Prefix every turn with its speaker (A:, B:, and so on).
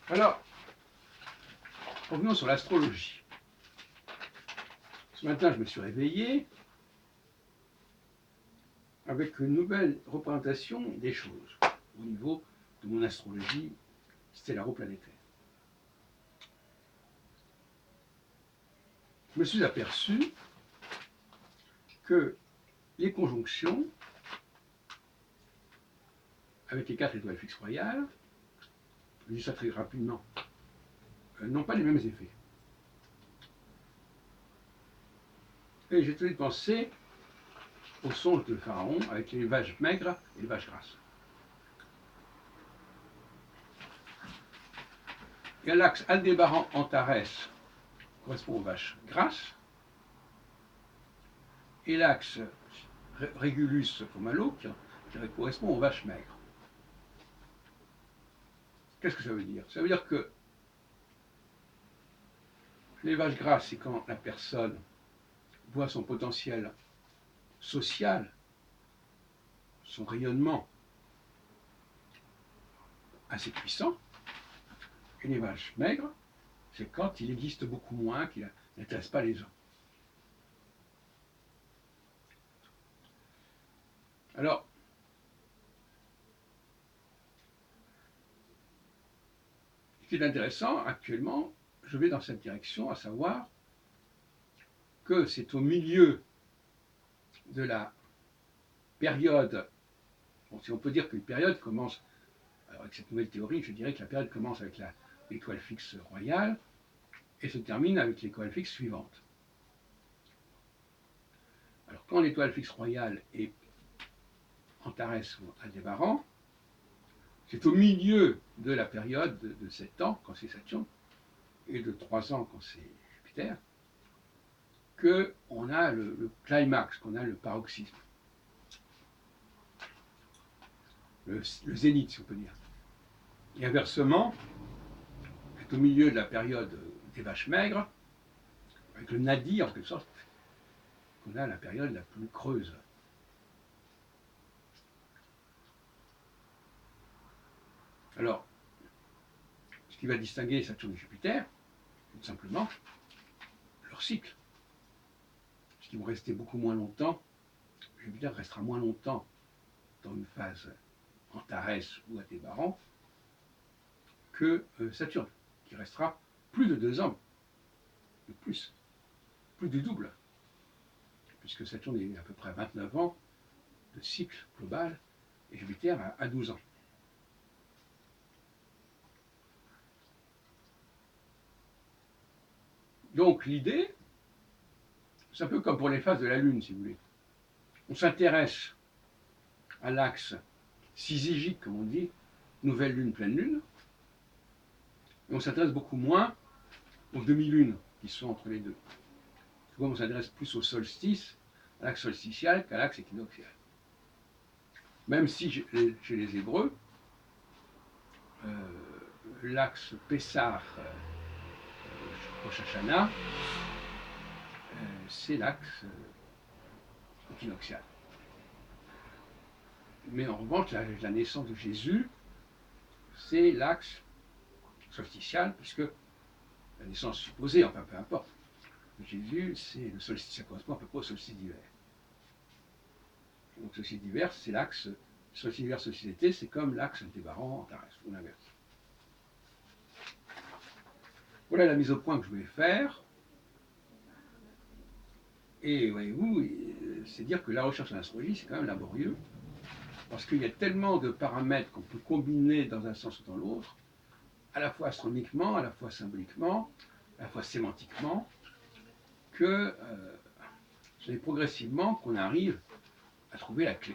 A: Alors, revenons sur l'astrologie. Ce matin, je me suis réveillé avec une nouvelle représentation des choses au niveau de mon astrologie stellaro-planétaire. Je me suis aperçu que les conjonctions avec les 4 étoiles fixes royales, je dis ça très rapidement, n'ont pas les mêmes effets. Et j'ai tenu de penser au songe de Pharaon avec les vaches maigres et les vaches grasses. Et l'axe Aldébaran-Antares correspond aux vaches grasses, et l'axe Régulus-Pomalo qui correspond aux vaches maigres. Qu'est-ce que ça veut dire? Ça veut dire que les vaches grasses, c'est quand la personne voit son potentiel social, son rayonnement assez puissant, et les vaches maigres, c'est quand il existe beaucoup moins, qu'il n'intéresse pas les gens. Alors, ce qui est intéressant, actuellement, je vais dans cette direction, à savoir que c'est au milieu de la période, bon, si on peut dire qu'une période commence, alors avec cette nouvelle théorie, je dirais que la période commence avec l'étoile fixe royale et se termine avec l'étoile fixe suivante. Alors quand l'étoile fixe royale est Antares ou Aldébaran, c'est au milieu de la période de 7 ans, quand c'est Saturne, et de 3 ans, quand c'est Jupiter, qu'on a le climax, qu'on a le paroxysme, le zénith, si on peut dire. Et inversement, c'est au milieu de la période des vaches maigres, avec le nadi, en quelque sorte, qu'on a la période la plus creuse. Alors, ce qui va distinguer Saturne et Jupiter, c'est tout simplement leur cycle. Parce qu'ils vont rester beaucoup moins longtemps. Jupiter restera moins longtemps dans une phase Antares ou Aldébaran que Saturne, qui restera plus de 2 ans, de plus du double, puisque Saturne est à peu près à 29 ans de cycle global, et Jupiter à 12 ans. Donc l'idée, c'est un peu comme pour les phases de la Lune, si vous voulez. On s'intéresse à l'axe syzygique, comme on dit, nouvelle Lune, pleine Lune, et on s'intéresse beaucoup moins aux demi-lunes qui sont entre les deux. Souvent, on s'intéresse plus au solstice, à l'axe solstitial qu'à l'axe équinoxial. Même si chez les Hébreux, l'axe Pessah, Rosh Hashanah, c'est l'axe équinoxial. Mais en revanche, la naissance de Jésus, c'est l'axe solstitial, puisque la naissance supposée, enfin peu importe, de Jésus, c'est le solstice, ça correspond à peu près au solstice d'hiver. Donc le solstice d'hiver, c'est l'axe solstice d'hiver, solstice d'été, c'est comme l'axe Aldébaran, Antares, ou l'inverse. Voilà la mise au point que je voulais faire. Et voyez-vous, c'est dire que la recherche en astrologie, c'est quand même laborieux, parce qu'il y a tellement de paramètres qu'on peut combiner dans un sens ou dans l'autre, à la fois astronomiquement, à la fois symboliquement, à la fois sémantiquement, que c'est progressivement qu'on arrive à trouver la clé.